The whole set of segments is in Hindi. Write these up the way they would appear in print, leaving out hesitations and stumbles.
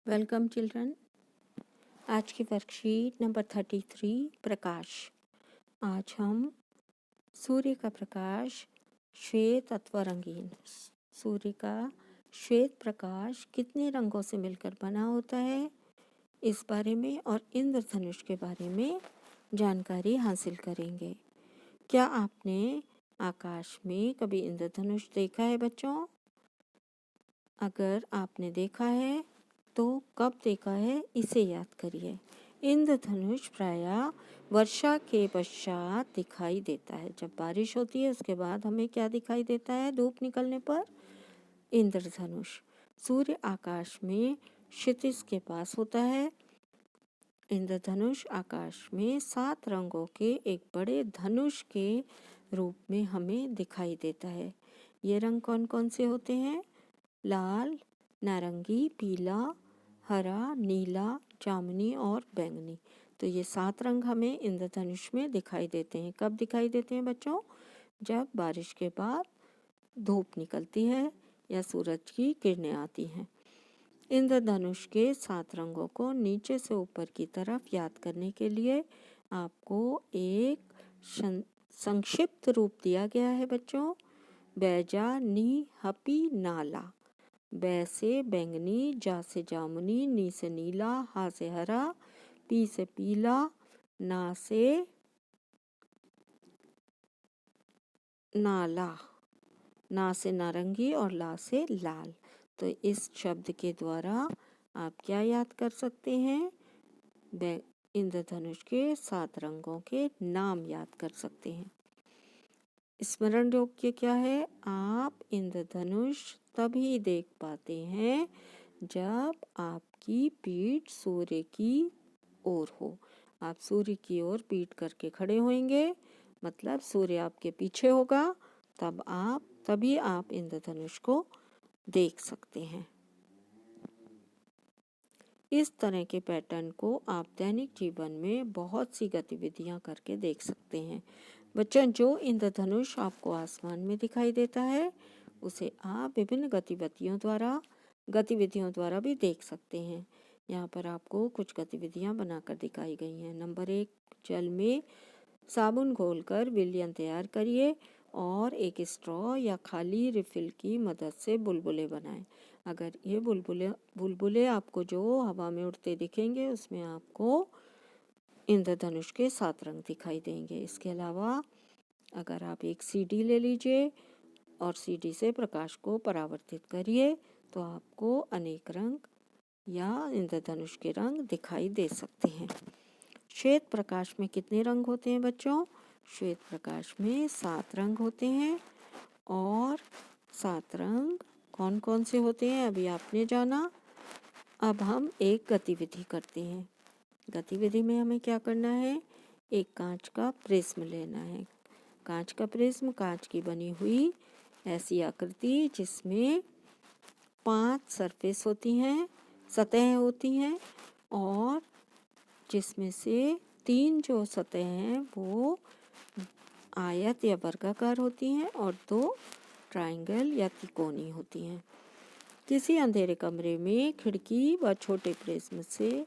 Welcome children. आज की वर्कशीट नंबर 33 प्रकाश। आज हम सूर्य का प्रकाश श्वेत अथवा रंगीन, सूर्य का श्वेत प्रकाश कितने रंगों से मिलकर बना होता है इस बारे में और इंद्रधनुष के बारे में जानकारी हासिल करेंगे। क्या आपने आकाश में कभी इंद्रधनुष देखा है बच्चों? अगर आपने देखा है तो कब देखा है इसे याद करिए। इंद्रधनुष प्रायः वर्षा के पश्चात दिखाई देता है। जब बारिश होती है उसके बाद हमें क्या दिखाई देता है धूप निकलने पर? इंद्रधनुष। सूर्य आकाश में क्षितिज के पास होता है। इंद्रधनुष आकाश में 7 रंगों के एक बड़े धनुष के रूप में हमें दिखाई देता है। ये रंग कौन कौन से होते हैं? लाल, नारंगी, पीला, हरा, नीला, जामुनी और बैंगनी। तो ये 7 रंग हमें इंद्रधनुष में दिखाई देते हैं। कब दिखाई देते हैं बच्चों? जब बारिश के बाद धूप निकलती है या सूरज की किरणें आती हैं। इंद्रधनुष के 7 रंगों को नीचे से ऊपर की तरफ याद करने के लिए आपको एक संक्षिप्त रूप दिया गया है बच्चों। बैजा, नी, हपी, नाला। बै से बैंगनी, जा से जामुनी, नी से नीला, हा से हरा, पी से पीला, ना से नाला, ना से नारंगी और ला से लाल। तो इस शब्द के द्वारा आप क्या याद कर सकते हैं? इंद्रधनुष के 7 रंगों के नाम याद कर सकते हैं। स्मरण योग्य क्या है? आप इंद्रधनुष तभी देख पाते हैं जब आपकी पीठ सूर्य की ओर हो। आप सूर्य की ओर पीठ करके खड़े होंगे, मतलब सूर्य आपके पीछे होगा, तभी आप इंद्रधनुष को देख सकते हैं। इस तरह के पैटर्न को आप दैनिक जीवन में बहुत सी गतिविधियां करके देख सकते हैं। बच्चों, जो इंद्रधनुष आपको आसमान में दिखाई देता है उसे आप विभिन्न गतिविधियों द्वारा भी देख सकते हैं। यहाँ पर आपको कुछ गतिविधियां बनाकर दिखाई गई हैं। नंबर 1, जल में साबुन घोलकर विलयन तैयार करिए और एक स्ट्रॉ या खाली रिफिल की मदद से बुलबुले बनाएं। अगर ये बुलबुले आपको जो हवा में उड़ते दिखेंगे उसमें आपको इंद्रधनुष के 7 रंग दिखाई देंगे। इसके अलावा अगर आप एक सीडी ले लीजिए और सीडी से प्रकाश को परावर्तित करिए तो आपको अनेक रंग या इंद्रधनुष के रंग दिखाई दे सकते हैं। श्वेत प्रकाश में कितने रंग होते हैं बच्चों? श्वेत प्रकाश में 7 रंग होते हैं। और 7 रंग कौन कौन से होते हैं अभी आपने जाना। अब हम एक गतिविधि करते हैं। गतिविधि में हमें क्या करना है? एक कांच का प्रिज्म लेना है। कांच का प्रिज्म, कांच की बनी हुई ऐसी आकृति जिसमें 5 सरफेस होती हैं, सतह होती हैं, और जिसमें से 3 जो सतह हैं वो आयत या वर्गाकार होती हैं और 2 ट्रायंगल या तिकोनी होती हैं। किसी अंधेरे कमरे में खिड़की व छोटे प्रिज्म से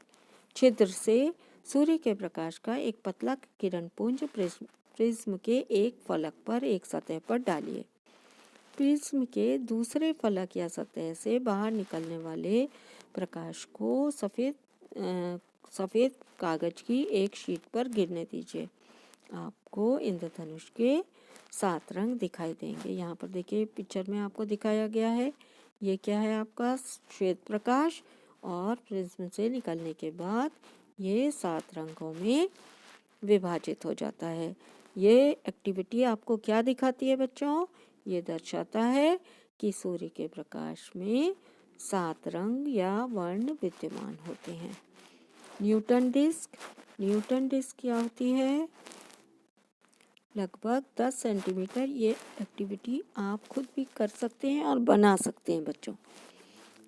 छिद्र से सूर्य के प्रकाश का एक पतला किरणपुंज प्रिज्म के एक फलक पर एक सतह पर डालिए। प्रिज्म के दूसरे फलक या सतह से बाहर निकलने वाले प्रकाश को सफ़ेद कागज की एक शीट पर गिरने दीजिए। आपको इंद्रधनुष के 7 रंग दिखाई देंगे। यहाँ पर देखिए पिक्चर में आपको दिखाया गया है। ये क्या है? आपका श्वेत प्रकाश, और प्रिज्म से निकलने के बाद ये 7 रंगों में विभाजित हो जाता है। ये एक्टिविटी आपको क्या दिखाती है बच्चों? ये दर्शाता है कि सूर्य के प्रकाश में 7 रंग या वर्ण विद्यमान होते हैं। न्यूटन डिस्क क्या होती है? लगभग 10 सेंटीमीटर। ये एक्टिविटी आप खुद भी कर सकते हैं और बना सकते हैं बच्चों।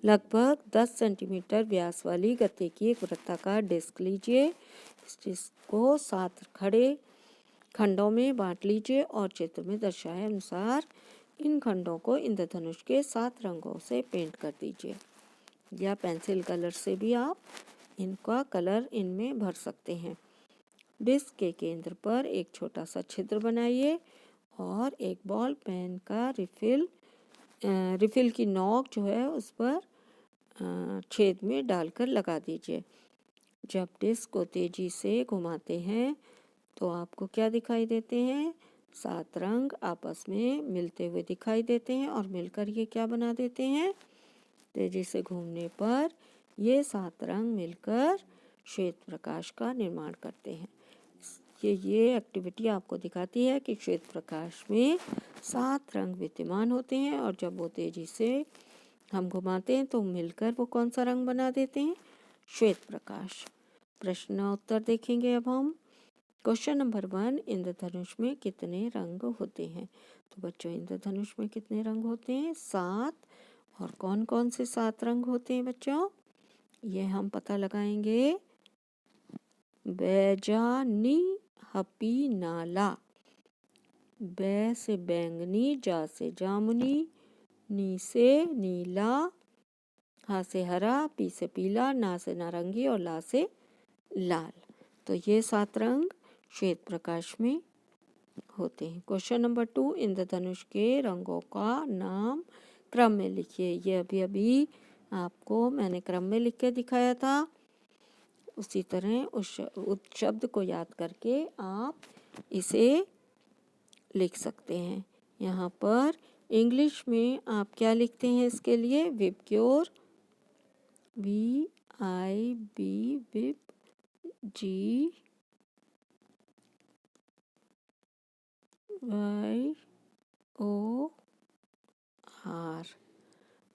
लगभग 10 सेंटीमीटर व्यास वाली गत्ते की एक वृत्ताकार डिस्क लीजिए। इस डिस्क को 7 खड़े खंडों में बांट लीजिए और चित्र में दर्शाए अनुसार इन खंडों को इंद्रधनुष के 7 रंगों से पेंट कर दीजिए। या पेंसिल कलर से भी आप इनका कलर इनमें भर सकते हैं। डिस्क के केंद्र पर एक छोटा सा छिद्र बनाइए और एक बॉल पेन का रिफिल की नोक जो है उस पर छेद में डालकर लगा दीजिए। जब डिस्क को तेजी से घुमाते हैं तो आपको क्या दिखाई देते हैं? 7 रंग आपस में मिलते हुए दिखाई देते हैं और मिलकर ये क्या बना देते हैं? तेजी से घूमने पर ये 7 रंग मिलकर श्वेत प्रकाश का निर्माण करते हैं। ये एक्टिविटी आपको दिखाती है कि श्वेत प्रकाश में 7 रंग विद्यमान होते हैं और जब वो तेजी से हम घुमाते हैं तो मिलकर वो कौन सा रंग बना देते हैं? श्वेत प्रकाश। प्रश्न उत्तर देखेंगे अब हम। क्वेश्चन नंबर 1, इंद्रधनुष में कितने रंग होते हैं? तो बच्चों, इंद्रधनुष में कितने रंग होते हैं? 7। और कौन कौन से 7 रंग होते हैं बच्चों? ये हम पता लगाएंगे। बैजानी हपी नाला। बै से बैंगनी, जा से जामुनी, नी से नीला, हा से हरा, पी से पीला, ना से नारंगी और ला से लाल। तो ये 7 रंग श्वेत प्रकाश में होते हैं। क्वेश्चन नंबर 2, इंद्रधनुष के रंगों का नाम क्रम में लिखिए। ये अभी आपको मैंने क्रम में लिख के दिखाया था। उसी तरह उस शब्द को याद करके आप इसे लिख सकते हैं। यहाँ पर इंग्लिश में आप क्या लिखते हैं इसके लिए? VIBGYOR, VIB, विब, GYOR,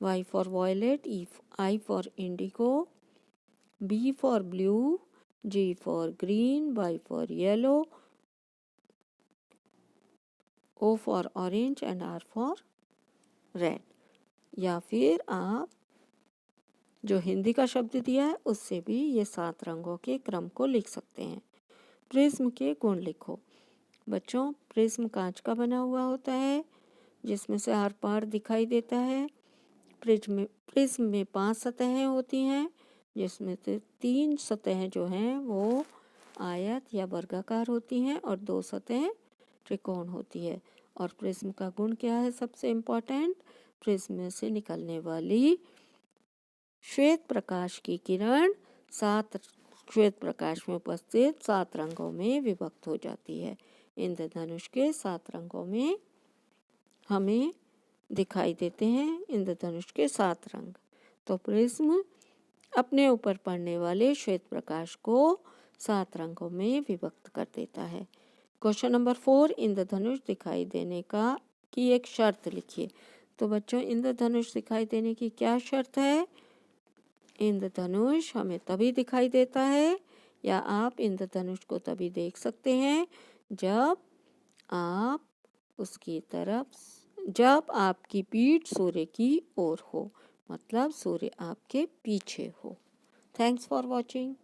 Y for violet, I for indigo, B for blue, G for green, Y for yellow, O for orange and R for red। या फिर आप जो हिंदी का शब्द दिया है उससे भी ये 7 रंगों के क्रम को लिख सकते हैं। प्रिज्म के गुण लिखो। बच्चों, प्रिज्म कांच का बना हुआ होता है जिसमें से आर पार दिखाई देता है। प्रिज्म में 5 सतहें होती हैं जिसमें से 3 सतहें जो हैं वो आयत या वर्गाकार होती हैं और 2 सतहें त्रिकोण होती है। और प्रिज्म का गुण क्या है? सबसे इम्पोर्टेंट, प्रिज्म में से निकलने वाली श्वेत प्रकाश की किरण 7 श्वेत प्रकाश में उपस्थित 7 रंगों में विभक्त हो जाती है। इंद्रधनुष के 7 रंगों में हमें दिखाई देते हैं इंद्रधनुष के 7 रंग। तो प्रिज्म अपने ऊपर पड़ने वाले श्वेत प्रकाश को 7 रंगों में विभक्त कर देता है। क्वेश्चन नंबर 4, इंद्रधनुष दिखाई देने की एक शर्त लिखिए। तो बच्चों, इंद्रधनुष दिखाई देने की क्या शर्त है? इंद्रधनुष हमें तभी दिखाई देता है या आप इंद्रधनुष को तभी देख सकते हैं जब आपकी पीठ सूर्य की ओर हो, मतलब सूर्य आपके पीछे हो। Thanks for watching.